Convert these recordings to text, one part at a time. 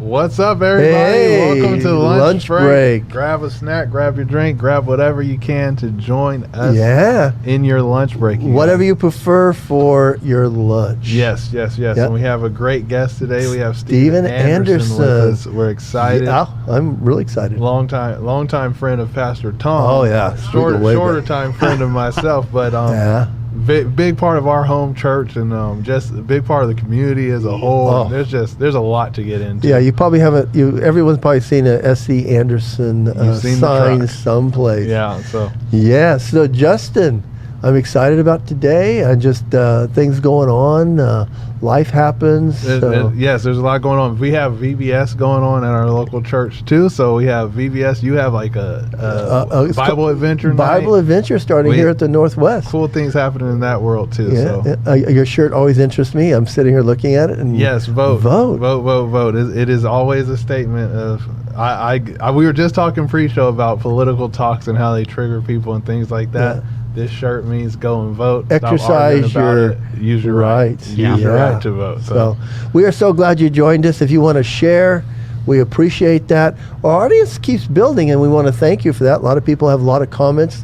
What's up, everybody? Hey, Welcome to lunch break. Grab a snack, grab your drink, grab whatever you can to join us in your lunch break. Whatever you prefer for your lunch. Yes. Yep. And we have a great guest today. We have Steven Anderson with us. We're excited. Yeah, I'm really excited. Long time friend of Pastor Tom. Oh, yeah. Shorter time friend of myself, but big part of our home church, and just a big part of the community as a whole. Oh. There's a lot to get into. Yeah, you probably haven't. Everyone's probably seen a S.C. Anderson sign someplace. Yeah. So Justin, I'm excited about today. Just things going on. Life happens. Yes, there's a lot going on. We have VBS going on at our local church too. So we have VBS. You have like a Bible adventure night. Bible adventure starting here at the Northwest. Cool things happening in that world too. Yeah. So. Your shirt always interests me. I'm sitting here looking at it. And yes, vote. It is always a statement of. We were just talking pre-show about political talks and how they trigger people and things like that. Yeah. This shirt means go and vote. Exercise use your right. Use your right to vote. So we are so glad you joined us. If you want to share, we appreciate that. Our audience keeps building, and we want to thank you for that. A lot of people have a lot of comments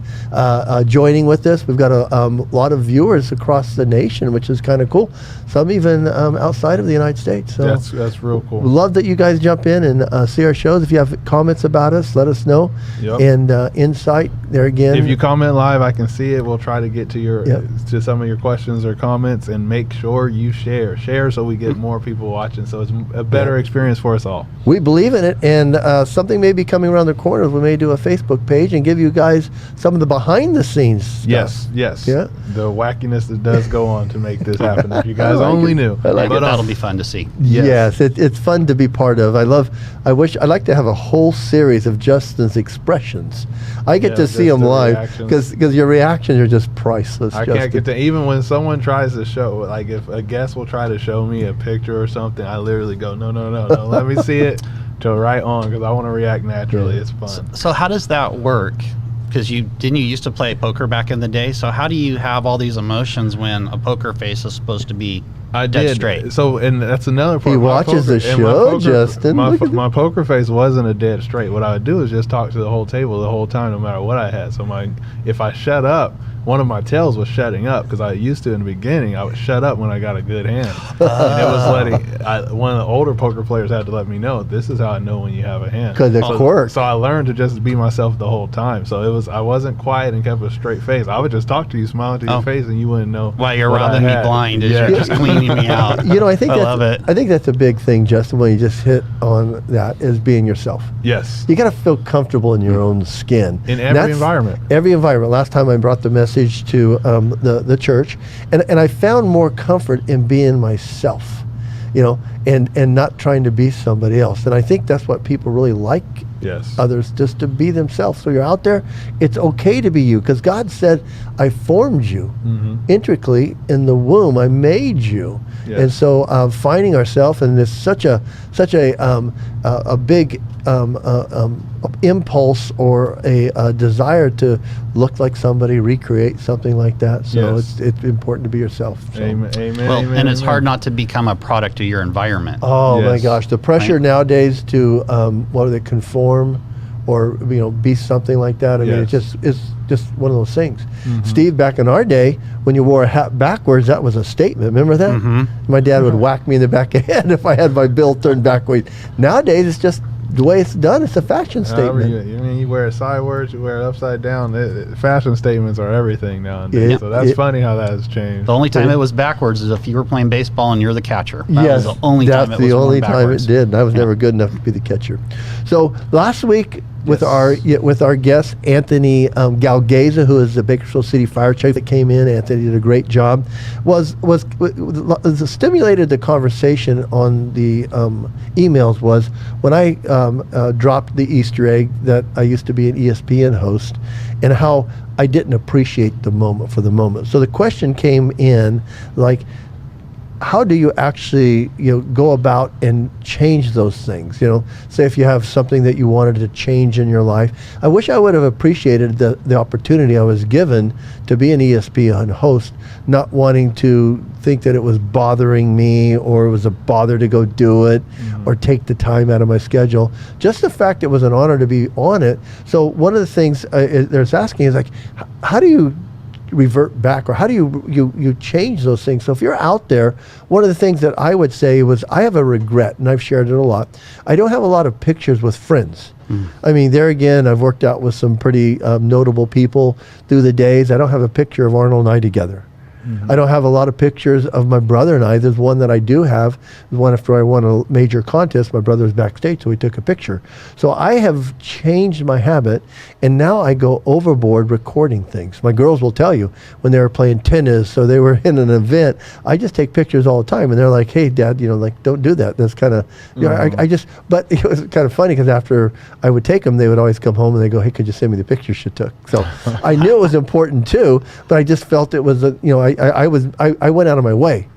joining with us. We've got a lot of viewers across the nation, which is kind of cool. Some even outside of the United States. So that's real cool. We love that you guys jump in and see our shows. If you have comments about us, let us know. Yep. And insight there again. If you comment live, I can see it. We'll try to get to to some of your questions or comments, and make sure you share so we get more people watching. So it's a better experience for us all. We believe in it, and something may be coming around the corner. We may do a Facebook page and give you guys some of the behind-the-scenes stuff. Yes. Yeah. The wackiness that does go on to make this happen. If you guys only knew. That'll be fun to see. Yes, it's fun to be part of. I'd like to have a whole series of Justin's expressions. I get to see them live because your reactions are just priceless. I can't get to, even when someone tries to show, like if a guest will try to show me a picture or something, I literally go, no, let me see it. To right on, because I want to react naturally. It's fun. So how does that work? Because you used to play poker back in the day. So how do you have all these emotions when a poker face is supposed to be dead straight? So, and that's another part. He watches the show, Justin. My poker face wasn't a dead straight. What I would do is just talk to the whole table the whole time, no matter what I had. So if I shut up, one of my tails was shutting up, because I used to in the beginning. I would shut up when I got a good hand. And it was one of the older poker players had to let me know, this is how I know when you have a hand. Because it's quirk. So I learned to just be myself the whole time. So I wasn't quiet and kept a straight face. I would just talk to you, smile to your face, and you wouldn't know. While you're robbing me blind, you're just cleaning me out. I love it. I think that's a big thing, Justin, when you just hit on that, is being yourself. Yes. You got to feel comfortable in your own skin. In every environment. Every environment. Last time I brought the message to the church, and I found more comfort in being myself, and not trying to be somebody else. And I think that's what people really like. Yes. Others, just to be themselves. So you're out there, it's okay to be you, because God said, I formed you intricately in the womb. I made you. Yes. And so finding ourselves, and there's such a big impulse or a desire to look like somebody, recreate something like that. So it's important to be yourself. So. Amen. Well, and it's hard not to become a product of your environment. Oh my gosh, the pressure nowadays to conform or be something like that. I mean, it's just one of those things. Steve, back in our day, when you wore a hat backwards, that was a statement. Remember that? My dad would whack me in the back of the head if I had my bill turned backwards. Nowadays, it's just the way it's done. It's a fashion statement. You wear it sideways, you wear it upside down. Fashion statements are everything nowadays. So that's funny how that has changed. The only time it was backwards is if you were playing baseball and you're the catcher. That was the only time it was only time backwards. it did. And I was never good enough to be the catcher. So last week, with our guest Anthony Galgeza, who is the Bakersfield City Fire Chief that came in. Anthony did a great job. Was stimulated the conversation on the emails was when I dropped the Easter egg that I used to be an ESPN host, and how I didn't appreciate the moment for the moment. So the question came in like, how do you actually go about and change those things? Say if you have something that you wanted to change in your life. I wish I would have appreciated the opportunity I was given to be an ESPN host, not wanting to think that it was bothering me or it was a bother to go do it or take the time out of my schedule. Just the fact it was an honor to be on it. So one of the things they're asking is like, how do you revert back, or how do you change those things? So if you're out there, one of the things that I would say was I have a regret, and I've shared it a lot. I don't have a lot of pictures with friends. I mean, there again, I've worked out with some pretty notable people through the days. I don't have a picture of Arnold and I together. I don't have a lot of pictures of my brother and I. There's one that I do have. The one after I won a major contest, my brother was backstage, so we took a picture. So I have changed my habit, and now I go overboard recording things. My girls will tell you when they were playing tennis or they were in an event, I just take pictures all the time, and they're like, "Hey, Dad, don't do that." That's kind of, I just. But it was kind of funny because after I would take them, they would always come home and they go, "Hey, could you send me the pictures you took?" So I knew it was important too, but I just felt it was I went out of my way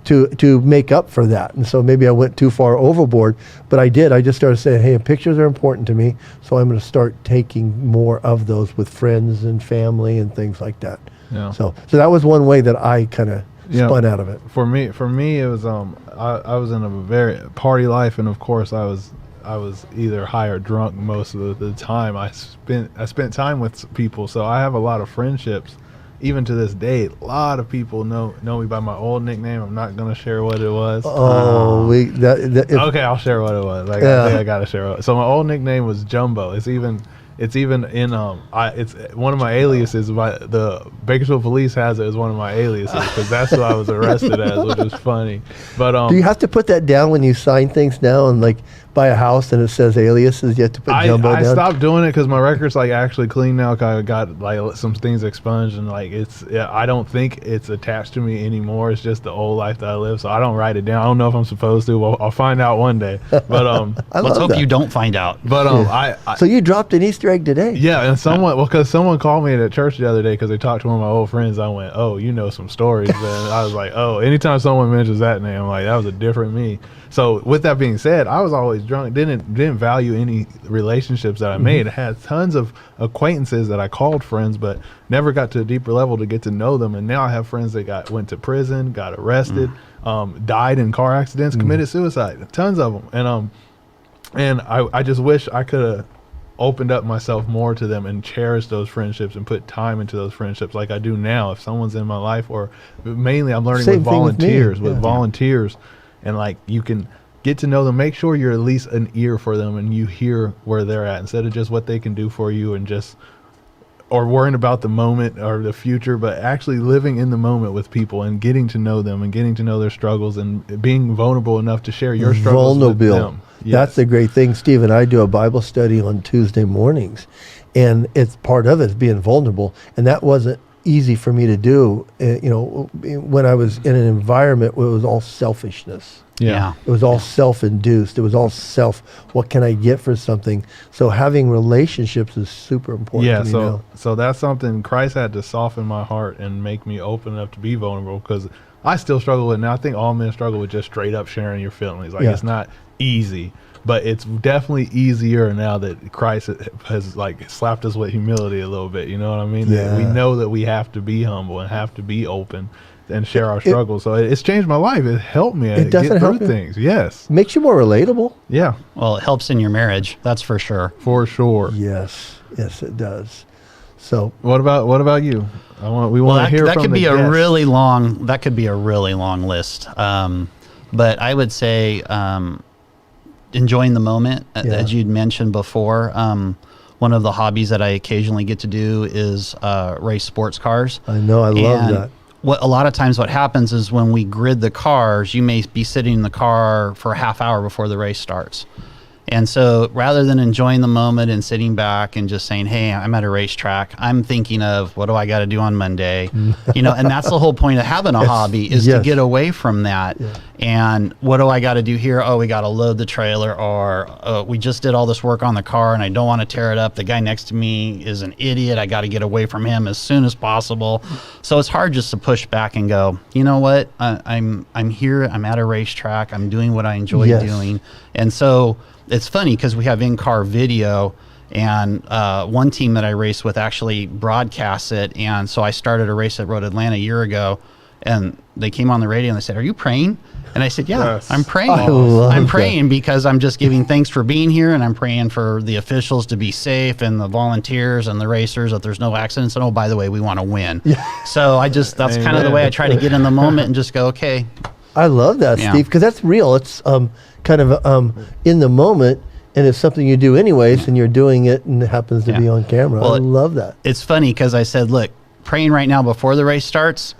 to make up for that. And so maybe I went too far overboard, but I did. I just started saying, hey, pictures are important to me, so I'm going to start taking more of those with friends and family and things like that. Yeah. So that was one way that I kind of spun out of it. For me, it was I was in a very party life, and of course I was either high or drunk most of the time. I spent time with people, so I have a lot of friendships. Even to this day, a lot of people know me by my old nickname. I'm not gonna share what it was. Oh, okay, I'll share what it was. I think I gotta share it. So my old nickname was Jumbo. It's even in it's one of my aliases. The Bakersfield Police has it as one of my aliases because that's what I was arrested as, which is funny. But do you have to put that down when you sign things now and like buy a house and it says aliases? You have to put Jumbo down. I stopped doing it because my record's like actually clean now. Cause I got like some things expunged, and like I don't think it's attached to me anymore. It's just the old life that I live, so I don't write it down. I don't know if I'm supposed to. Well, I'll find out one day. But let's hope you don't find out. But so you dropped an Easter egg today. Yeah, and because someone called me at church the other day because they talked to one of my old friends. I went, oh, you know some stories. And I was like, oh, anytime someone mentions that name, I'm like, that was a different me. So with that being said, I was always drunk, didn't value any relationships that I made. I had tons of acquaintances that I called friends, but never got to a deeper level to get to know them. And now I have friends that went to prison, got arrested, died in car accidents, committed suicide, tons of them. And I just wish I could have opened up myself more to them and cherished those friendships and put time into those friendships like I do now. If someone's in my life, or mainly I'm learning with volunteers, volunteers, and like you can get to know them, make sure you're at least an ear for them and you hear where they're at instead of just what they can do for you and just or worrying about the moment or the future, but actually living in the moment with people and getting to know them and getting to know their struggles and being vulnerable enough to share your struggles with them. Yes. That's the great thing, Steve. And I do a Bible study on Tuesday mornings, and it's part of it is being vulnerable. And that wasn't easy for me to do, when I was in an environment where it was all selfishness. Yeah. It was all self-induced. It was all what can I get for something? So having relationships is super important to me now. So that's something Christ had to soften my heart and make me open enough to be vulnerable, because I still struggle with it now. I think all men struggle with just straight up sharing your feelings. It's not easy, but it's definitely easier now that Christ has like slapped us with humility a little bit. You know what I mean? Yeah. That we know that we have to be humble and have to be open and share our struggles. So it's changed my life. It helped me get through things. Yes. Makes you more relatable. Yeah. Well, it helps in your marriage. That's for sure. For sure. Yes, it does. So what about you? We want to hear from the guests. That could be a really long list. But I would say enjoying the moment, as you'd mentioned before. One of the hobbies that I occasionally get to do is race sports cars. I know, I love that. A lot of times what happens is when we grid the cars, you may be sitting in the car for a half hour before the race starts. And so rather than enjoying the moment and sitting back and just saying, hey, I'm at a racetrack, I'm thinking of what do I got to do on Monday? You know, and that's the whole point of having a hobby is to get away from that. Yeah. And what do I got to do here? Oh, we got to load the trailer, or we just did all this work on the car and I don't want to tear it up. The guy next to me is an idiot. I got to get away from him as soon as possible. So it's hard just to push back and go, you know what? I'm here. I'm at a racetrack. I'm doing what I enjoy doing. And so it's funny because we have in-car video, and one team that I race with actually broadcasts it. And so I started a race at Road Atlanta a year ago, and they came on the radio and they said, are you praying? And I said, yeah, I'm praying. I'm praying because I'm just giving thanks for being here, and I'm praying for the officials to be safe and the volunteers and the racers, that there's no accidents. And oh, by the way, we want to win. So that's kind of the way I try to get in the moment and just go, okay. I love that, Steve, because that's real. It's kind of in the moment, and it's something you do anyways, and you're doing it, and it happens to be on camera. Well, I love that. It's funny because I said, look, praying right now before the race starts,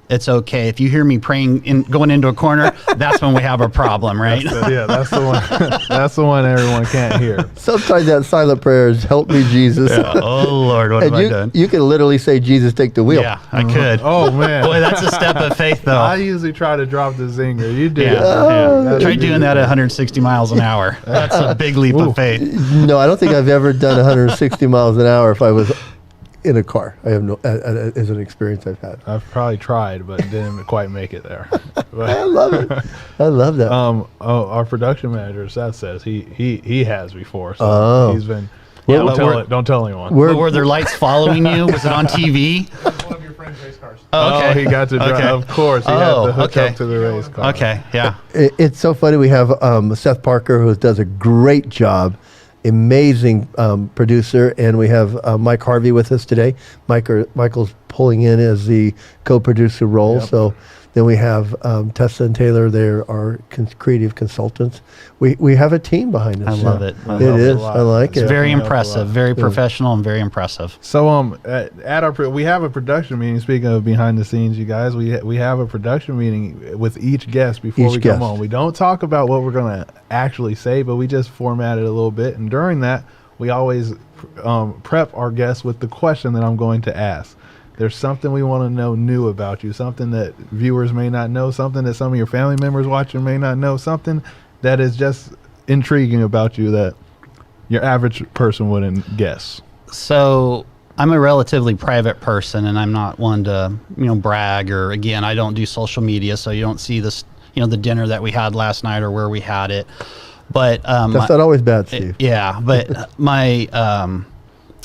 it's okay. If you hear me praying going into a corner, that's when we have a problem, right? That's the one. That's the one everyone can't hear. Sometimes that silent prayer is "Help me, Jesus." Oh Lord, what have I done? You can literally say, "Jesus, take the wheel." Yeah, I could. Oh man, boy, that's a step of faith, though. I usually try to drop the zinger. You did. Try doing that at 160 miles an hour. That's a big leap of faith. No, I don't think I've ever done 160 miles an hour if I was in a car. I have no, as an experience I've had. I've probably tried, but didn't quite make it there. I love it. I love that. Our production manager, Seth, says he has before. So he's been. Don't tell anyone. Were there lights following you? Was it on TV? One of your friend's race cars. Oh, okay. He got to drive. Okay. Of course, he had to hook up to the race car. Okay, yeah. It's so funny. We have Seth Parker, who does a great job. Amazing producer, and we have Mike Harvey with us today. Michael's pulling in as the co-producer role. Yep. So then we have Tessa and Taylor. They're our creative consultants. We have a team behind us. I love it. It is. I like it. It's very impressive, very professional, and very impressive. So at our we have a production meeting. Speaking of behind the scenes, you guys, we have a production meeting with each guest before we come on. We don't talk about what we're going to actually say, but we just format it a little bit. And during that, we always prep our guests with the question that I'm going to ask. There's something we want to know new about you, something that viewers may not know, something that some of your family members watching may not know, something that is just intriguing about you that your average person wouldn't guess. So I'm a relatively private person, and I'm not one to, brag, or again, I don't do social media, so you don't see this, the dinner that we had last night or where we had it. But that's not always bad, Steve. But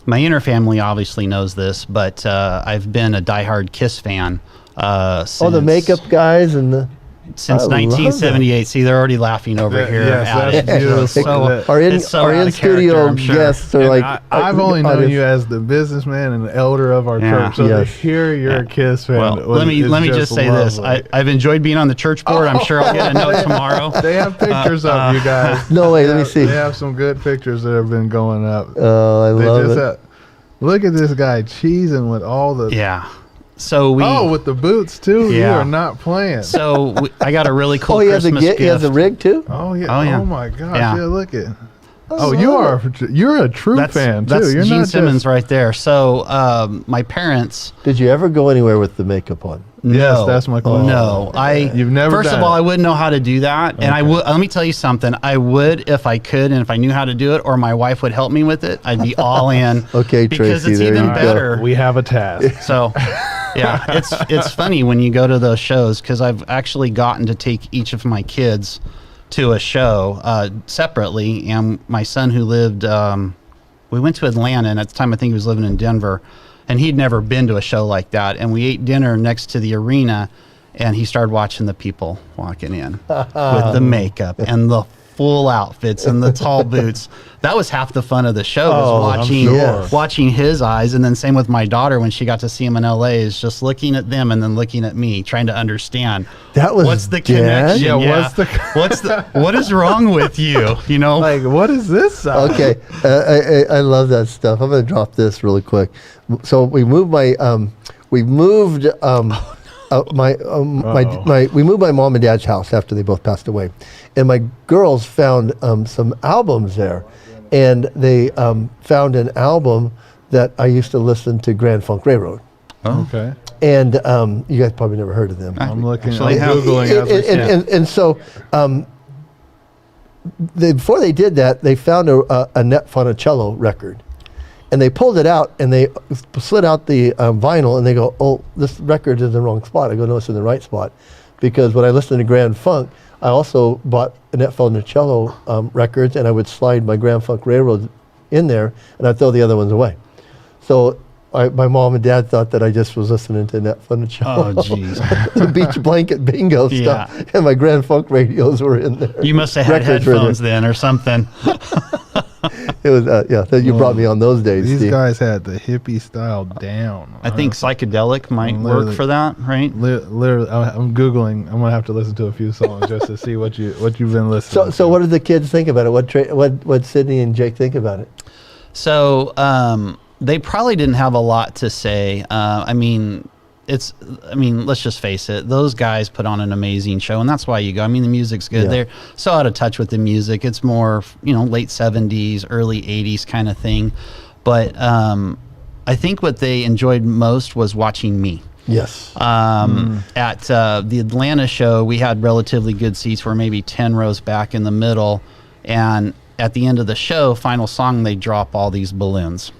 my inner family obviously knows this, but I've been a diehard Kiss fan. Since the makeup guys and since 1978. See, they're already laughing over here. Yes, that's our in-studio guests are like. I've only known you as the businessman and the elder of our church. So to hear you're a Kiss fan. Well, let me just say this. I've enjoyed being on the church board. I'm sure I'll get a note tomorrow. They have pictures of you guys. No way. Let me see. They have some good pictures that have been going up. Oh, I love it. Look at this guy cheesing with all the. Yeah. So with the boots too. Yeah. You are not playing. So I got a really cool Christmas gift. He has a rig too. Oh yeah. Oh my gosh. Yeah. Look at. You're a true fan too. That's You're Gene not Simmons right there. So my parents. Did you ever go anywhere with the makeup on? No, yes, that's my question. No, You've never. First of all, I wouldn't know how to do that, and I would. Let me tell you something. I would if I could, and if I knew how to do it, or my wife would help me with it. I'd be all in. Okay, because Tracy, it's even better. We have a task. So, yeah, it's funny when you go to those shows, because I've actually gotten to take each of my kids to a show separately, and my son who lived. We went to Atlanta, and at the time I think he was living in Denver. And he'd never been to a show like that. And we ate dinner next to the arena, and he started watching the people walking in with the makeup and the full outfits and the tall boots. That was half the fun of the show, was watching his eyes. And then same with my daughter when she got to see him in LA, is just looking at them and then looking at me, trying to understand what's the connection. Yeah, what is wrong with you? Like, what is this? Okay, I love that stuff. I'm going to drop this really quick. So we moved we moved my mom and dad's house after they both passed away, and my girls found some albums there, and they found an album that I used to listen to, Grand Funk Railroad. Oh. Okay. And you guys probably never heard of them. I'm looking. I'm Actually, googling. as we speak. And so before they did that, they found a Net Funicello record. And they pulled it out and they slid out the vinyl and they go, oh, this record is in the wrong spot. I go, no, it's in the right spot. Because when I listened to Grand Funk, I also bought Net Funicello records, and I would slide my Grand Funk Railroad in there and I'd throw the other ones away. So my mom and dad thought that I just was listening to Net Funicello. Oh, jeez. The Beach Blanket Bingo stuff. Yeah. And my Grand Funk radios were in there. You must have had Records were in headphones then or something. It was, you brought me on those days, These Steve. guys had the hippie style down. I think psychedelic might Literally. work for that, right? Literally, I'm googling. I'm gonna have to listen to a few songs just to see what you've been listening. So what did the kids think about it? What Sydney and Jake think about it? So they probably didn't have a lot to say. Let's just face it. Those guys put on an amazing show, and that's why you go. I mean, the music's good. Yeah. They're so out of touch with the music. It's more, late 70s, early 80s kind of thing. But I think what they enjoyed most was watching me. Yes. At the Atlanta show, we had relatively good seats. We're maybe 10 rows back in the middle. And at the end of the show, final song, they drop all these balloons.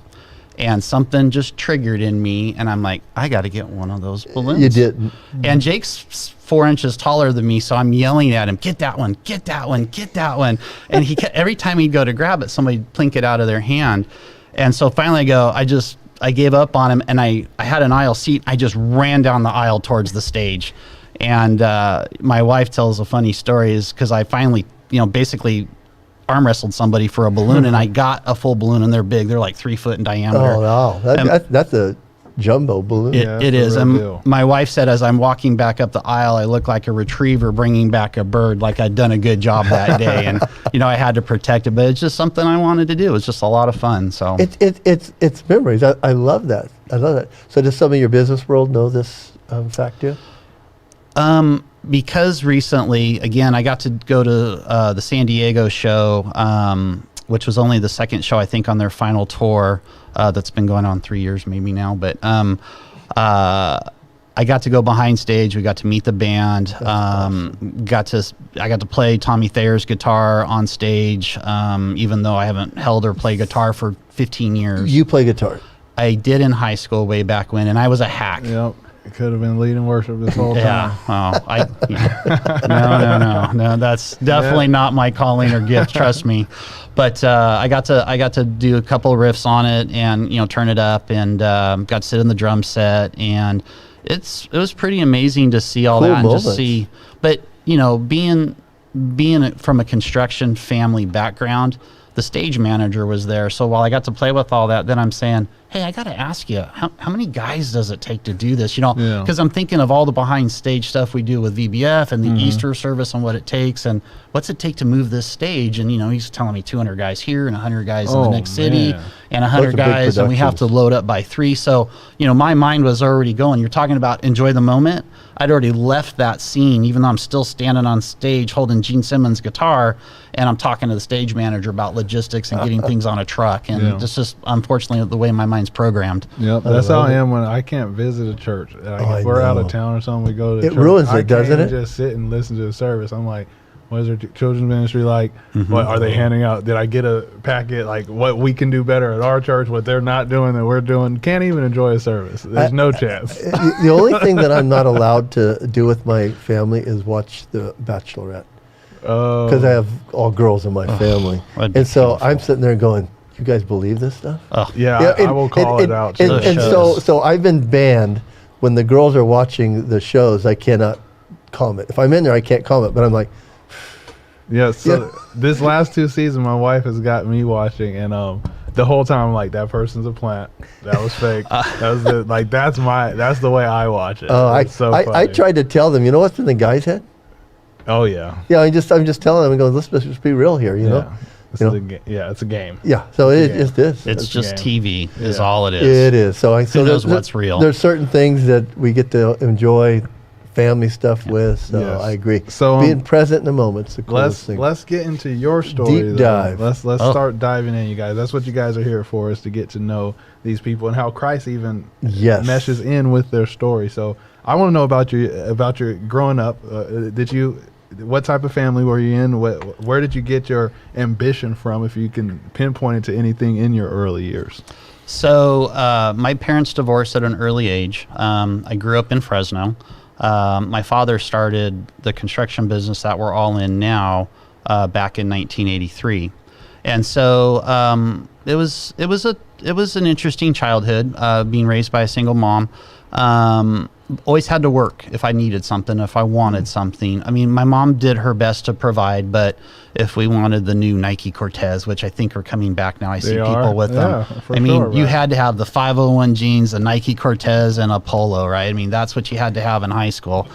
And something just triggered in me, and I'm like, I got to get one of those balloons. You didn't. And Jake's 4 inches taller than me, so I'm yelling at him, get that one, get that one, get that one. And he every time he'd go to grab it, somebody'd plink it out of their hand. And so finally I gave up on him, and I had an aisle seat. I just ran down the aisle towards the stage. And my wife tells a funny story is because I finally, basically arm wrestled somebody for a balloon, and I got a full balloon, and they're big. They're like 3 foot in diameter. Oh, wow. That's a jumbo balloon. It is. And my wife said, as I'm walking back up the aisle, I look like a retriever bringing back a bird, like I'd done a good job that day. And, I had to protect it, but it's just something I wanted to do. It's just a lot of fun. So It's memories. I love that. I love that. So does some of your business world know this fact too? Because recently, again, I got to go to the San Diego show, which was only the second show, I think, on their final tour. That's been going on 3 years maybe now. But I got to go behind stage. We got to meet the band. I got to play Tommy Thayer's guitar on stage, even though I haven't held or played guitar for 15 years. You play guitar? I did in high school way back when, and I was a hack. Yep. It could have been leading worship this whole time. No. That's definitely not my calling or gift. Trust me. But I got to do a couple of riffs on it, and turn it up, and got to sit in the drum set, and it was pretty amazing to see all Cool that moments. and just see. But being from a construction family background, the stage manager was there. So while I got to play with all that, then I'm saying, hey, I got to ask you, how many guys does it take to do this? Because I'm thinking of all the behind stage stuff we do with VBF and the Easter service and what it takes and what's it take to move this stage. And, he's telling me 200 guys here and 100 guys in the next city and 100 Those are big guys, and we have to productions. load up by 3. So, my mind was already going. You're talking about enjoy the moment. I'd already left that scene, even though I'm still standing on stage holding Gene Simmons' guitar, and I'm talking to the stage manager about logistics and getting things on a truck. And it's just, unfortunately, the way my mind's programmed. Yep, that's how I am when I can't visit a church. Like if we're out of town or something, we go to the It church. ruins it, I doesn't can't it? just sit and listen to the service. I'm like, what is their children's ministry like? What are they handing out? Did I get a packet? Like what we can do better at our church, what they're not doing that we're doing? Can't even enjoy a service. There's no chance. The only thing that I'm not allowed to do with my family is watch The Bachelorette. Because I have all girls in my family. that'd be And so painful. I'm sitting there going, you guys believe this stuff? I will call it out. And, too. and so I've been banned when the girls are watching the shows. I cannot comment. If I'm in there, I can't comment. But I'm like, This last 2 seasons, my wife has got me watching, and the whole time I'm like, that person's a plant. That was fake. That's the way I watch it. It's so I funny. tried to tell them, you know what's in the guy's head? Oh yeah. Yeah, I'm just telling them and going, let's just be real here, you know? It's You know? it's a game. Yeah, so it game. is this. It's just game. TV is Yeah. all it is. It is. So Who knows what's real? There's certain things that we get to enjoy family stuff with. So Yes. I agree. So, being present in the moment's the coolest thing. let's get into your story. Deep though. dive. Let's start diving in, you guys. That's what you guys are here for, is to get to know these people and how Christ even Yes. meshes in with their story. So I want to know about your growing up. What type of family were you in? Where did you get your ambition from, if you can pinpoint it to anything in your early years? So my parents divorced at an early age. I grew up in Fresno. My father started the construction business that we're all in now back in 1983, and so it was an interesting childhood, being raised by a single mom. Always had to work if I needed something, if I wanted something. I mean, my mom did her best to provide, but if we wanted the new Nike Cortez, which I think are coming back now, I see people with them. For I mean, sure, you right. had to have the 501 jeans, a Nike Cortez, and a polo, right? I mean, that's what you had to have in high school.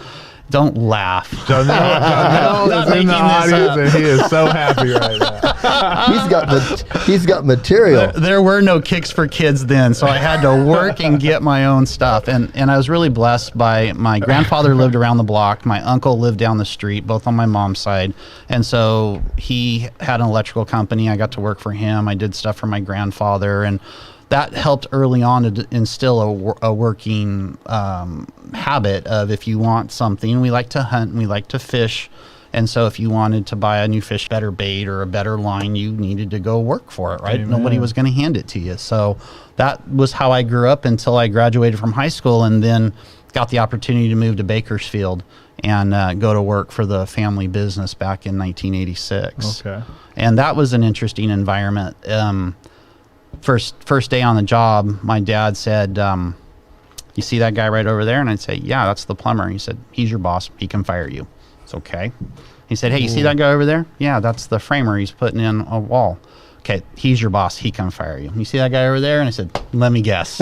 Don't laugh. Janelle Not is in making the this audience up. and he is so happy right now. He's got material. There were no kicks for kids then, so I had to work and get my own stuff. And I was really blessed by my grandfather lived around the block. My uncle lived down the street, both on my mom's side. And so he had an electrical company. I got to work for him. I did stuff for my grandfather. And that helped early on to instill a working habit of, if you want something, we like to hunt and we like to fish. And so if you wanted to buy a new fish, better bait or a better line, you needed to go work for it, right? Amen. Nobody was going to hand it to you. So that was how I grew up until I graduated from high school, and then got the opportunity to move to Bakersfield and go to work for the family business back in 1986. Okay. And that was an interesting environment. First day on the job, my dad said, you see that guy right over there? And I'd say, yeah, that's the plumber. He said, he's your boss. He can fire you. It's okay. He said, hey, you see that guy over there? Yeah, that's the framer. He's putting in a wall. Okay, he's your boss. He can fire you. You see that guy over there? And I said, let me guess.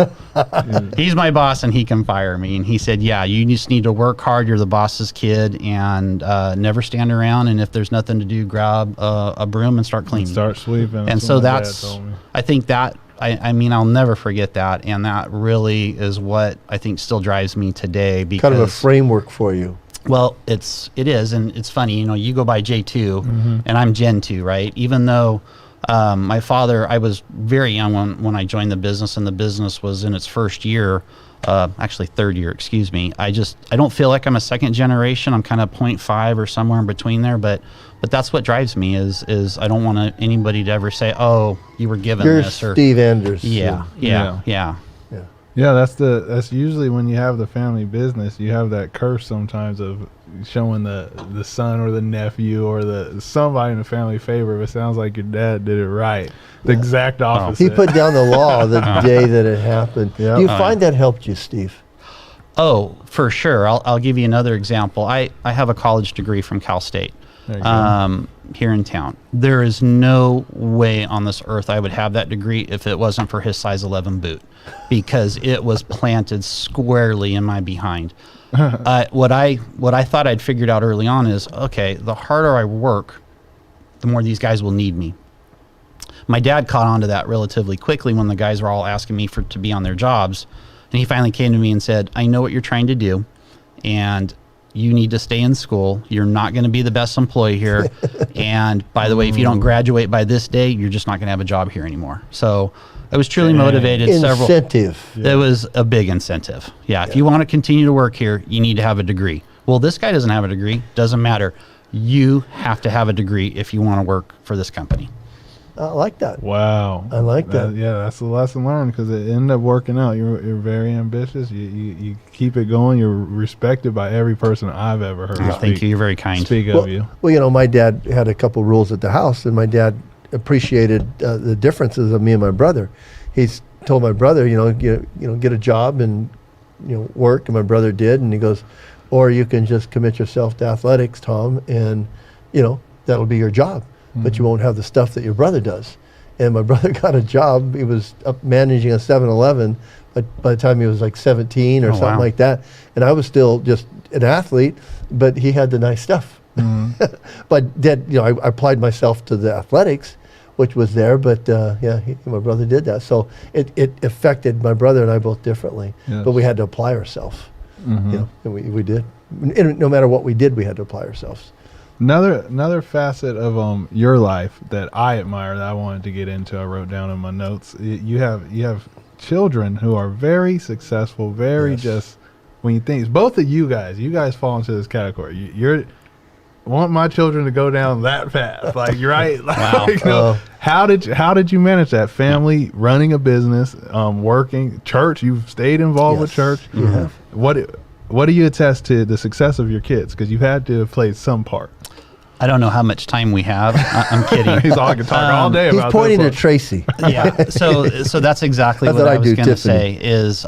He's my boss and he can fire me. And he said, yeah, you just need to work hard. You're the boss's kid, and never stand around. And if there's nothing to do, grab a broom and start cleaning. Start sweeping. And so that's, I think that, I mean, I'll never forget that. And that really is what I think still drives me today. Because, Kind of a framework for you. well, it is. And it's funny, you know, you go by J2 and I'm Gen 2, right? Even though my father, I was very young when I joined the business, and the business was in its first year, actually third year, excuse me. I don't feel like I'm a second generation. I'm kind of 0.5 or somewhere in between there, but that's what drives me is I don't want anybody to ever say, oh, you were given You're this, or Steve Anders. yeah. Yeah, that's usually when you have the family business, you have that curse sometimes of showing the son or the nephew or somebody in the family favor. But it sounds like your dad did it right. The exact opposite. He put down the law the day that it happened. Yeah. Do you find that helped you, Steve? Oh, for sure. I'll give you another example. I have a college degree from Cal State. There you go. Here in town. There is no way on this earth I would have that degree if it wasn't for his size 11 boot, because it was planted squarely in my behind. What I thought I'd figured out early on is, okay, the harder I work, the more these guys will need me. My dad caught on to that relatively quickly when the guys were all asking me to be on their jobs. And he finally came to me and said, I know what you're trying to do, and you need to stay in school. You're not going to be the best employee here. And by the way, if you don't graduate by this day, you're just not going to have a job here anymore. So I was truly motivated. Incentive. It was a big incentive. Yeah. If you want to continue to work here, you need to have a degree. Well, this guy doesn't have a degree. Doesn't matter. You have to have a degree if you want to work for this company. I like that. Wow. I like that. Yeah, that's the lesson learned, because it ended up working out. You're very ambitious. You keep it going. You're respected by every person I've ever heard. Thank you. You're very kind. Speak of you. Well, you know, my dad had a couple rules at the house, and my dad appreciated the differences of me and my brother. He's told my brother, get a job and work, and my brother did, and he goes, or you can just commit yourself to athletics, Tom, and that'll be your job. But you won't have the stuff that your brother does. And my brother got a job. He was up managing a 7-Eleven, but by the time he was like 17 or something like that. And I was still just an athlete, but he had the nice stuff. But Dad, I applied myself to the athletics, which was there. But my brother did that. So it affected my brother and I both differently. Yes. But we had to apply ourselves. And we did. And no matter what we did, we had to apply ourselves. Another facet of your life that I admire that I wanted to get into, I wrote down in my notes. You have children who are very successful, very Yes. just when you think both of you guys fall into this category. You're want my children to go down that path, like you're right. Wow. Like, how did you manage that? Family, running a business, working, church. You've stayed involved with Yes, church. you have. What do you attest to the success of your kids? Because you had to have played some part. I don't know how much time we have. I'm kidding. He's all I can talk all day He's about. pointing this at one. Tracy. Yeah. So that's exactly That's what what I I was do, going to Tiffany. say is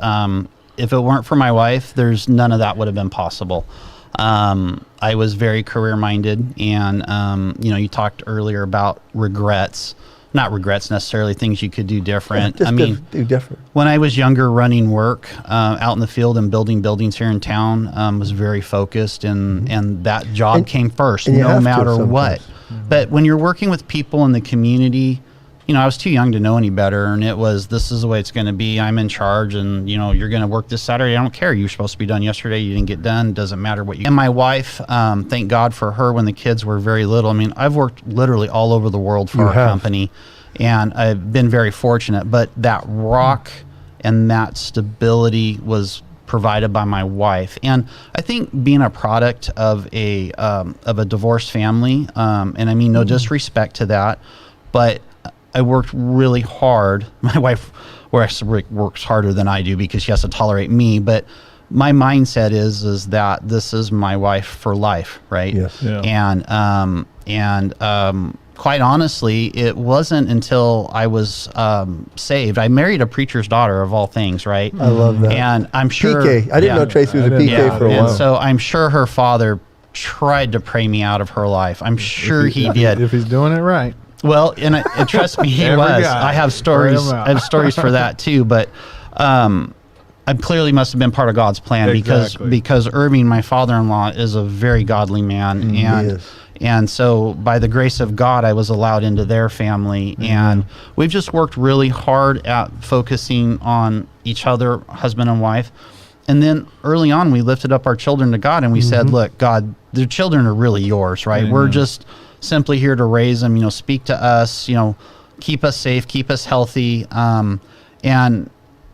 if it weren't for my wife, there's none of that would have been possible. I was very career minded, and you talked earlier about regrets. Not regrets necessarily, things you could do different. Just I mean, do different. when I was younger, running work out in the field and building buildings here in town was very focused, and that job And- came first, and you no have to matter what. sometimes. But when you're working with people in the community, I was too young to know any better, and it was, this is the way it's going to be. I'm in charge, and you're going to work this Saturday. I don't care. You were supposed to be done yesterday. You didn't get done. Doesn't matter what you. And my wife, thank God for her when the kids were very little. I mean, I've worked literally all over the world for You our have. company, and I've been very fortunate. But that rock and that stability was provided by my wife, and I think being a product of a divorced family, and I mean no disrespect to that, but I worked really hard. My wife works harder than I do because she has to tolerate me, but my mindset is that this is my wife for life, right? Yes. Yeah. And quite honestly, it wasn't until I was saved. I married a preacher's daughter of all things, right? I love that. And I'm sure PK. I didn't know Tracy was a I didn't PK know. for a and while. so I'm sure her father tried to pray me out of her life. I'm sure he did. If he's doing it right. Well, and trust me, he Every was. guy. I have stories. Pray him out. I have stories for that too. But I clearly must have been part of God's plan Exactly. because Irving, my father-in-law, is a very godly man, and is. and so by the grace of God, I was allowed into their family, and we've just worked really hard at focusing on each other, husband and wife. And then early on, we lifted up our children to God, and we said, "Look, God, their children are really yours, right? We're just simply here to raise them. Speak to us. Keep us safe, keep us healthy."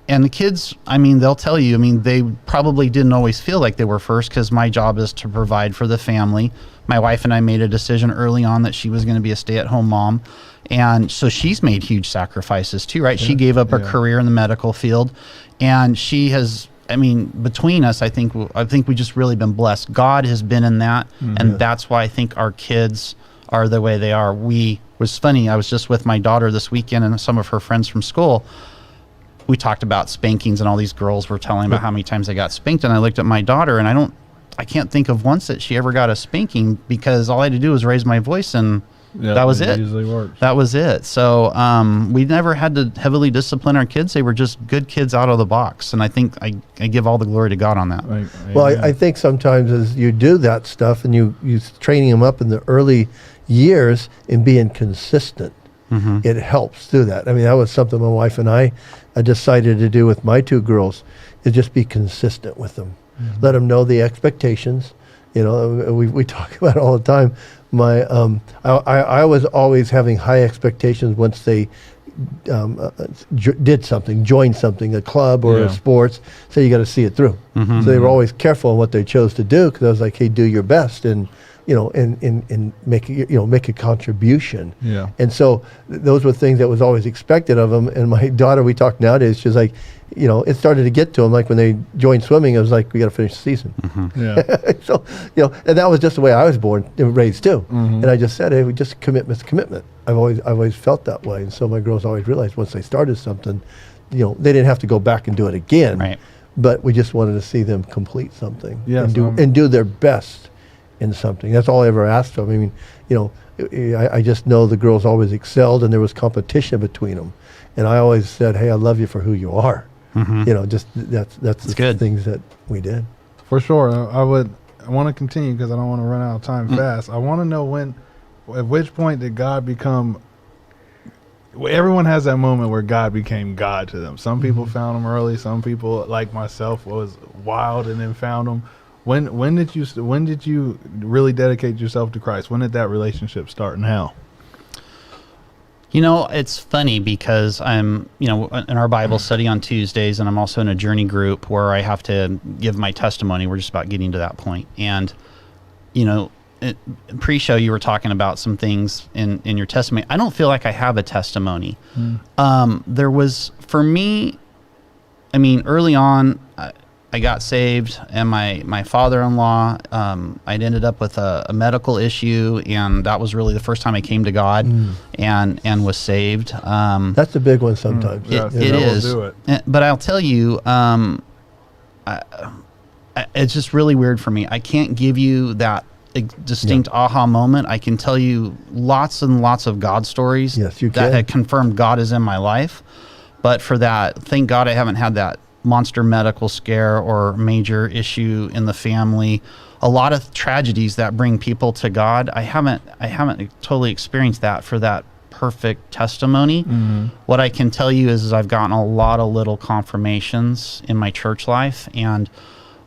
And the kids, I mean, they'll tell you. I mean, they probably didn't always feel like they were first because my job is to provide for the family. My wife and I made a decision early on that she was going to be a stay-at-home mom, and so she's made huge sacrifices too, right? She gave up her career in the medical field, and she has. I mean, between us, I think we just really been blessed. God has been in that, and that's why I think our kids are the way they are. Was funny. I was just with my daughter this weekend and some of her friends from school. We talked about spankings, and all these girls were telling about how many times they got spanked. And I looked at my daughter, and I can't think of once that she ever got a spanking because all I had to do was raise my voice, and that was it. Usually works. That was it. So we never had to heavily discipline our kids. They were just good kids out of the box. And I think I give all the glory to God on that. Well, I think sometimes as you do that stuff and you training them up in the early years and being consistent, it helps do that. I mean, that was something my wife and I decided to do with my two girls, is just be consistent with them. Let them know the expectations. We talk about it all the time. I was always having high expectations once they did something, joined something, a club or a sports. So you got to see it through. So they were always careful on what they chose to do because I was like, hey, do your best and make a contribution. Yeah. And so those were things that was always expected of them. And my daughter, we talk nowadays, she's like, it started to get to them. Like when they joined swimming, it was like, we got to finish the season. Yeah. So, and that was just the way I was born and raised too. And I just said, hey, just commitment's commitment. I've always felt that way. And so my girls always realized once they started something, they didn't have to go back and do it again. Right. But we just wanted to see them complete something Yes, and do their best in something. That's all I ever asked of them. I mean, I just know the girls always excelled and there was competition between them. And I always said, hey, I love you for who you are. Just that's the good. things that we did. For sure. I want to continue because I don't want to run out of time fast. I want to know at which point did God become, everyone has that moment where God became God to them. Some people found him early. Some people, like myself, was wild and then found him. When did you really dedicate yourself to Christ? When did that relationship start, and how? You know, it's funny because I'm, in our Bible study on Tuesdays, and I'm also in a journey group where I have to give my testimony. We're just about getting to that point. And, pre-show, you were talking about some things in your testimony. I don't feel like I have a testimony. There was, for me, early on, I got saved, and my father-in-law, I'd ended up with a medical issue, and that was really the first time I came to God and was saved. That's a big one sometimes. It is. But I'll tell you, it's just really weird for me. I can't give you that distinct aha moment. I can tell you lots and lots of God stories that had confirmed God is in my life. But for that, thank God I haven't had that monster medical scare or major issue in the family. A lot of tragedies that bring people to God. I haven't totally experienced that for that perfect testimony. What I can tell you is I've gotten a lot of little confirmations in my church life. And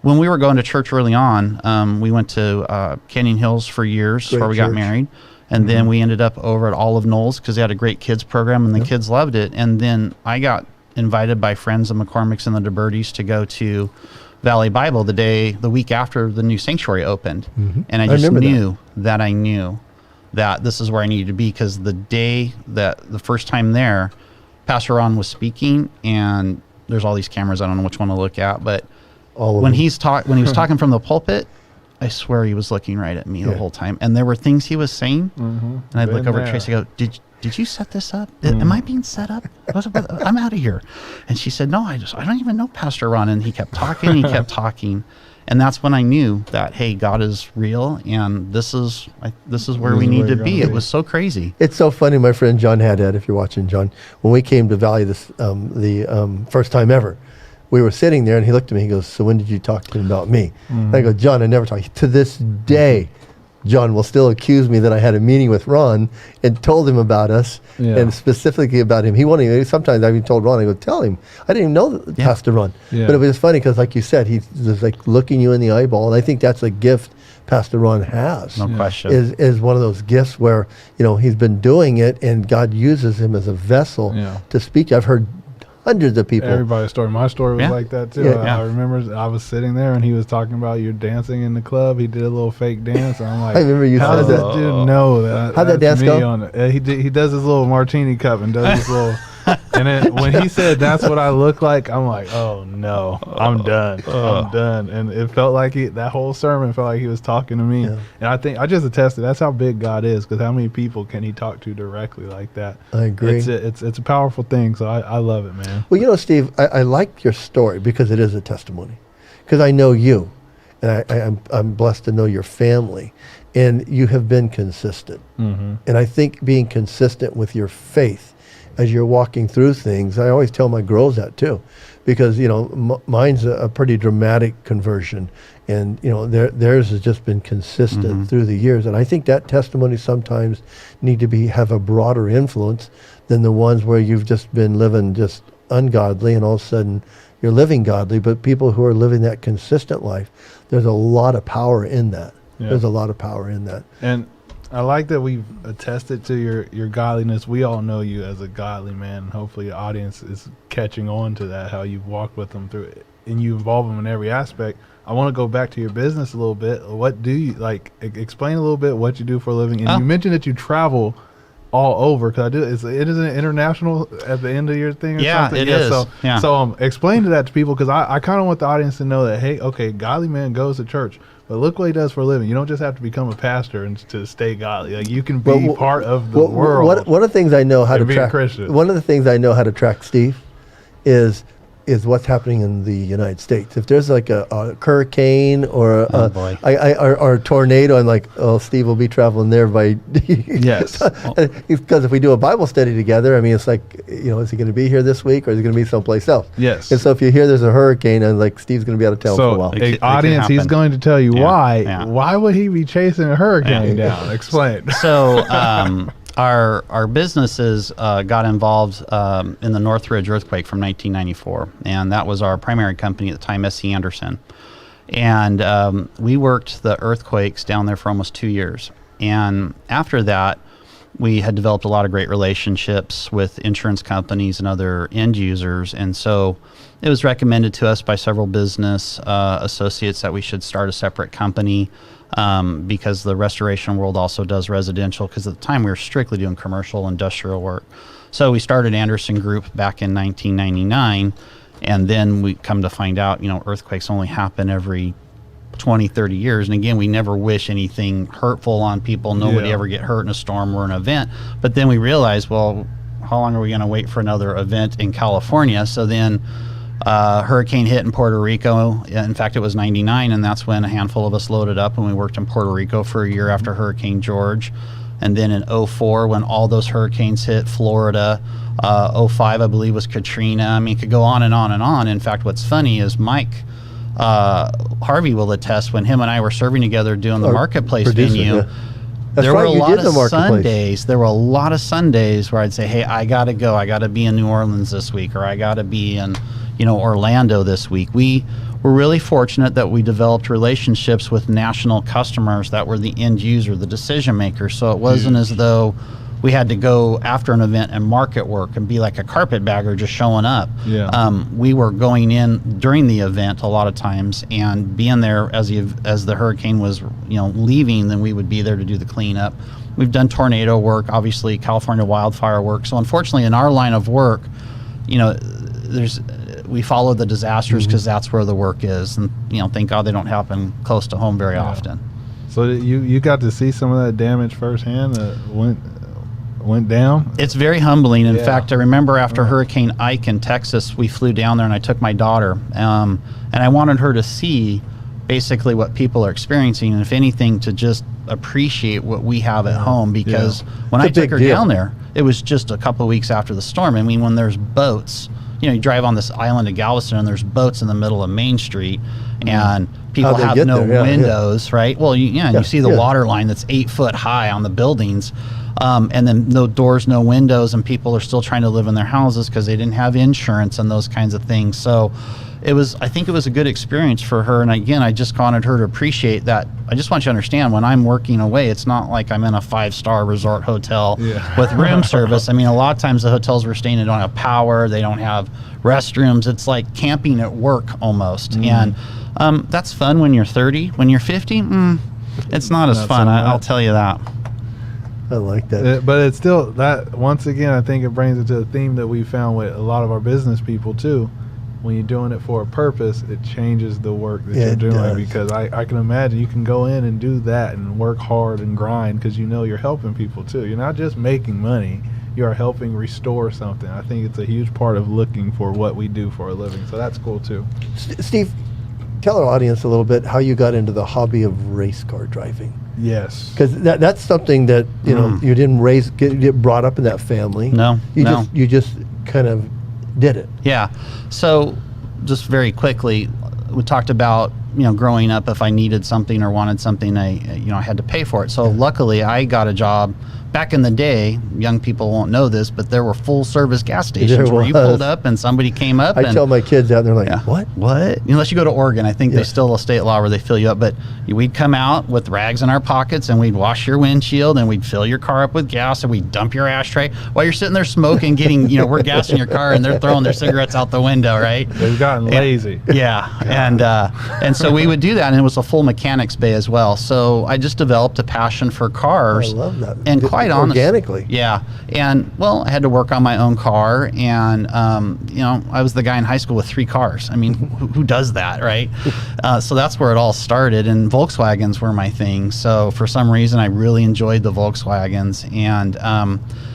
when we were going to church early on, we went to Canyon Hills for years before we got married. And then we ended up over at Olive Knolls because they had a great kids program, and the kids loved it. And then I got invited by friends of McCormick's and the DeBertis to go to Valley Bible the week after the new sanctuary opened. And I just knew that I knew that this is where I needed to be, because the day that the first time there, Pastor Ron was speaking, and there's all these cameras, I don't know which one to look at, but when he was talking from the pulpit, I swear he was looking right at me the whole time. And there were things he was saying, and I'd look over at Tracy and go, did you set this up? Am I being set up? I'm out of here. And she said, no, I don't even know Pastor Ron. And he kept talking, And that's when I knew that, hey, God is real, and this is where we need to be. It was so crazy. It's so funny. My friend John Haddad, if you're watching, John, when we came to Valley the first time ever, we were sitting there, and he looked at me. He goes, "So when did you talk to him about me?" And I go, "John, I never talked." To this day, John will still accuse me that I had a meeting with Ron and told him about us, and specifically about him. He won't even. Sometimes I even told Ron, I go, "Tell him." I didn't even know Pastor Ron, but it was funny because, like you said, he was like looking you in the eyeball, and I think that's a gift Pastor Ron has. No question. Is one of those gifts where he's been doing it, and God uses him as a vessel to speak. I've heard hundreds of people. Everybody's story. My story was like that too. I remember I was sitting there and he was talking about you dancing in the club. He did a little fake dance. And I'm like, I remember you how said does that dude know that? How'd that dance go? He does his little martini cup and does his little. And then when he said that's what I look like, I'm like, oh no, I'm done. I'm done. And it felt like that whole sermon felt like he was talking to me. And I think I just attested that's how big God is, because how many people can he talk to directly like that? I agree. It's a powerful thing. So I love it, man. Well, Steve, I like your story because it is a testimony. Because I know you, and I'm blessed to know your family, and you have been consistent. And I think being consistent with your faith as you're walking through things, I always tell my girls that too, because mine's a pretty dramatic conversion, and theirs has just been consistent through the years. And I think that testimony sometimes need to have a broader influence than the ones where you've just been living just ungodly and all of a sudden you're living godly. But people who are living that consistent life, there's a lot of power in that. There's a lot of power in that. And I like that we've attested to your godliness. We all know you as a godly man. Hopefully the audience is catching on to that, how you've walked with them through it, and you involve them in every aspect. I want to go back to your business a little bit. What do you, explain a little bit what you do for a living. And you mentioned that you travel all over, because it is an international at the end of your thing or something? It is. So explain that to people, because I kind of want the audience to know that, hey, okay, godly man goes to church, but look what he does for a living. You don't just have to become a pastor and to stay godly. Like, you can be part of the world. One of the things I know how to track. Christian. One of the things I know how to track, Steve, is what's happening in the United States. If there's like a hurricane or or a tornado, I'm like, oh, Steve will be traveling there by. Yes. Because if we do a Bible study together, I mean, it's like, is he going to be here this week, or is he going to be someplace else? Yes. And so if you hear there's a hurricane, and like, Steve's going to be out of town for a while. So, audience, he's going to tell you why. Yeah. Why would he be chasing a hurricane down? Explain. So, Our businesses got involved in the Northridge earthquake from 1994, and that was our primary company at the time, S.C. Anderson. And we worked the earthquakes down there for almost 2 years. And after that, we had developed a lot of great relationships with insurance companies and other end users. And so it was recommended to us by several business associates that we should start a separate company because the restoration world also does residential, because at the time we were strictly doing commercial industrial work. So we started Anderson Group back in 1999, and then we come to find out, earthquakes only happen every 20, 30 years. And again, we never wish anything hurtful on people. Nobody ever get hurt in a storm or an event. But then we realized, well, how long are we going to wait for another event in California? So then hurricane hit in Puerto Rico. In fact, it was 99, and that's when a handful of us loaded up, and we worked in Puerto Rico for a year after Hurricane George. And then in 04, when all those hurricanes hit Florida, 05, I believe, was Katrina. I mean, it could go on and on and on. In fact, what's funny is Mike Harvey will attest, when him and I were serving together doing the marketplace venue, there were a lot of Sundays. There were a lot of Sundays where I'd say, hey, I got to go. I got to be in New Orleans this week, or I got to be in, Orlando this week. We were really fortunate that we developed relationships with national customers that were the end user, the decision maker. So it wasn't as though we had to go after an event and market work and be like a carpetbagger just showing up. We were going in during the event a lot of times and being there as the hurricane was leaving. Then we would be there to do the cleanup. We've done tornado work, obviously California wildfire work. So unfortunately, in our line of work, we follow the disasters because that's where the work is, and thank God they don't happen close to home very often. So you got to see some of that damage firsthand that went down? It's very humbling. In fact, I remember after Hurricane Ike in Texas, we flew down there and I took my daughter, and I wanted her to see basically what people are experiencing, and if anything, to just appreciate what we have at home, because when I took her down there, it was just a couple of weeks after the storm. I mean, when there's boats, you drive on this island of Galveston and there's boats in the middle of Main Street, and people have no windows, right? Well, you see the water line that's 8 foot high on the buildings, and then no doors, no windows, and people are still trying to live in their houses because they didn't have insurance and those kinds of things. So I think it was a good experience for her. And again, I just wanted her to appreciate that. I just want you to understand, when I'm working away, it's not like I'm in a 5-star resort hotel with room service. I mean, a lot of times the hotels we're staying in don't have power. They don't have restrooms. It's like camping at work almost. And that's fun when you're 30. When you're 50, it's not as fun. I'll tell you that. I like that. But it's still that, once again, I think it brings it to a theme that we found with a lot of our business people too. When you're doing it for a purpose, it changes the work that you're doing, because I can imagine you can go in and do that and work hard and grind because you're helping people too. You're not just making money, you are helping restore something. I think it's a huge part of looking for what we do for a living. So that's cool too. Steve, tell our audience a little bit how you got into the hobby of race car driving. Yes. Because that's something that, you didn't get brought up in that family. No. You just kind of did it. Yeah. So just very quickly, we talked about, growing up, if I needed something or wanted something, I had to pay for it. So luckily I got a job. Back in the day, young people won't know this, but there were full service gas stations where you pulled up and somebody came up. I tell my kids out, they're like, what? Unless you go to Oregon, I think they still have a state law where they fill you up. But we'd come out with rags in our pockets and we'd wash your windshield and we'd fill your car up with gas and we'd dump your ashtray while you're sitting there smoking, getting, we're gassing your car and they're throwing their cigarettes out the window, right? They've gotten lazy. And so we would do that, and it was a full mechanics bay as well. So I just developed a passion for cars. I love that. And quite honestly, organically. Yeah. And I had to work on my own car, and I was the guy in high school with 3 cars. I mean, who does that, right? So that's where it all started, and Volkswagens were my thing. So for some reason, I really enjoyed the Volkswagens, and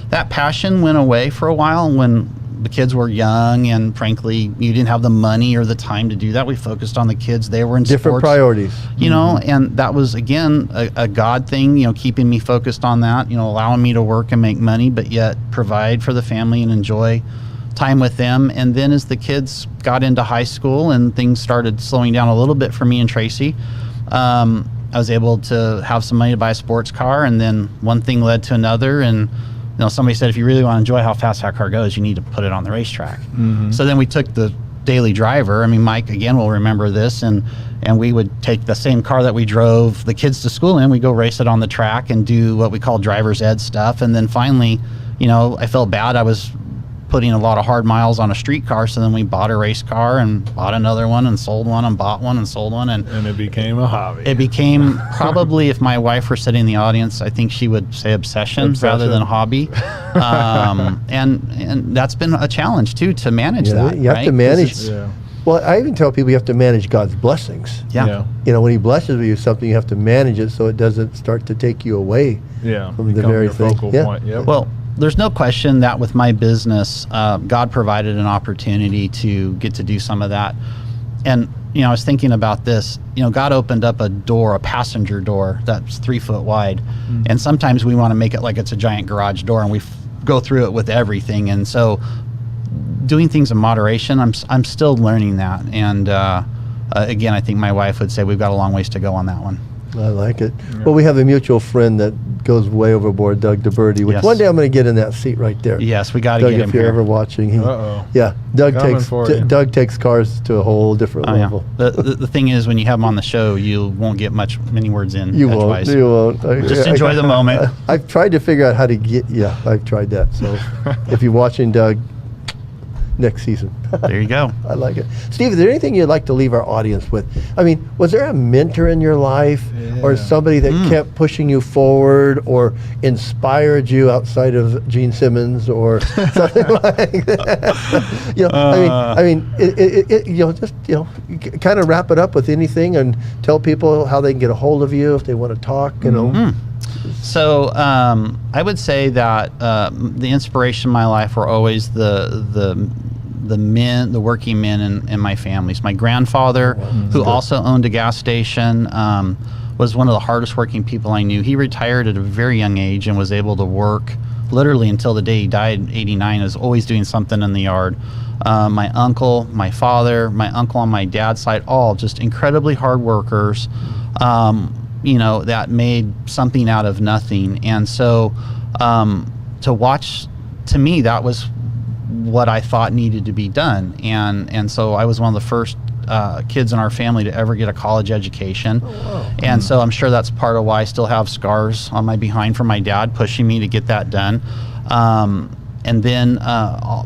that passion went away for a while when the kids were young, and frankly, you didn't have the money or the time to do that. We focused on the kids. They were in different sports, priorities, and that was, again, a God thing, keeping me focused on that, allowing me to work and make money, but yet provide for the family and enjoy time with them. And then as the kids got into high school and things started slowing down a little bit for me and Tracy, I was able to have some money to buy a sports car, and then one thing led to another, and somebody said, if you really want to enjoy how fast that car goes, you need to put it on the racetrack. So then we took the daily driver. I mean, Mike again will remember this, and we would take the same car that we drove the kids to school in. We go race it on the track and do what we call driver's ed stuff. And then finally, you know, I felt bad. I was putting a lot of hard miles on a street car, so then we bought a race car and bought another one and sold one and bought one and sold one, and it became a hobby. It became probably, if my wife were sitting in the audience, I think she would say obsession rather than hobby. And that's been a challenge too, to manage that. You have right? to manage. Yeah. Well, I even tell people you have to manage God's blessings. Yeah. You know, when He blesses you something, you have to manage it so it doesn't start to take you away. From the Become very your thing. focal point. Yep. Well, there's no question that with my business, God provided an opportunity to get to do some of that. And, you know, I was thinking about this. You know, God opened up a door, a passenger door that's 3 foot wide. And sometimes we want to make it like it's a giant garage door, and we go through it with everything. And so doing things in moderation, I'm still learning that. And again, I think my wife would say we've got a long ways to go on that one. I like it. Yeah. Well, we have a mutual friend that goes way overboard, Doug DeBerti, which one day I'm going to get in that seat right there. Yes, we got to get him here. Doug, if you're ever watching. Yeah, Doug takes cars to a whole different level. Yeah. The thing is, when you have him on the show, you won't get many words in. You won't. Just enjoy the moment. I've tried to figure out how to get, I've tried that. So if you're watching, Doug, next season. There you go. I like it. Steve, is there anything you'd like to leave our audience with? I mean, was there a mentor in your life or somebody that kept pushing you forward or inspired you outside of Gene Simmons or something like that? You know, just kind of wrap it up with anything and tell people how they can get a hold of you if they want to talk, you know. So I would say that the inspiration in my life were always the men, the working men in my families. My grandfather, who also owned a gas station, was one of the hardest working people I knew. He retired at a very young age and was able to work literally until the day he died, 89, is always doing something in the yard. My uncle, my father, my uncle on my dad's side, all just incredibly hard workers. You know, that made something out of nothing. And so to watch, to me, that was what I thought needed to be done. And so I was one of the first kids in our family to ever get a college education. And so I'm sure that's part of why I still have scars on my behind from my dad pushing me to get that done. And then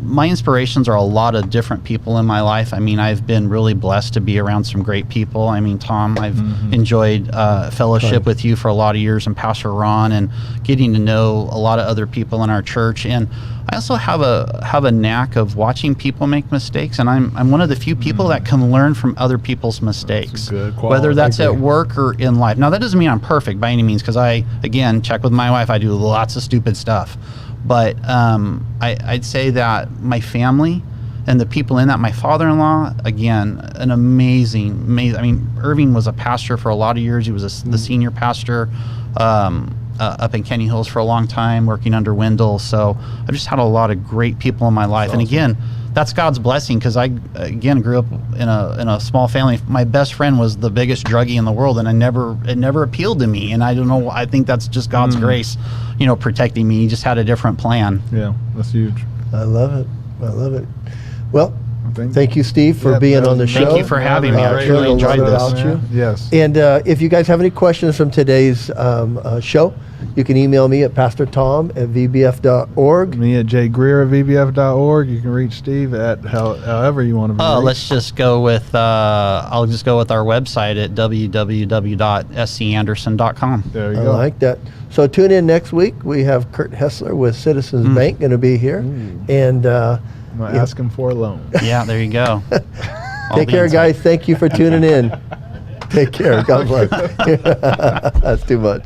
my inspirations are a lot of different people in my life. I mean, I've been really blessed to be around some great people. I mean, Tom, I've enjoyed fellowship with you for a lot of years, and Pastor Ron, and getting to know a lot of other people in our church. And I also have a knack of watching people make mistakes, and I'm one of the few people that can learn from other people's mistakes, whether that's at work or in life. Now, that doesn't mean I'm perfect by any means, because I, again, check with my wife, I do lots of stupid stuff. But I'd say that my family and the people in that, my father-in-law, again, an amazing. I mean, Irving was a pastor for a lot of years. He was the senior pastor up in Kenny Hills for a long time, working under Wendell. So I've just had a lot of great people in my life. And again, that's God's blessing, because I, again, grew up in a small family. My best friend was the biggest druggie in the world, and it never appealed to me. And I don't know, I think that's just God's grace, you know, protecting me. He just had a different plan. Yeah, that's huge. I love it. Well, thank you, Steve, for being on the show. Thank you for having me. I really enjoyed this. Yes. And if you guys have any questions from today's show, you can email me at pastortom@vbf.org. Me at jgreer@vbf.org. You can reach Steve at however you want to be reached. Let's just go with, I'll just go with our website at www.scanderson.com. There you I go. like that. So tune in next week. We have Kurt Hessler with Citizens Bank going to be here. And I'm not asking for a loan. Yeah, there you go. Take care, guys. Thank you for tuning in. Take care. God bless. That's too much.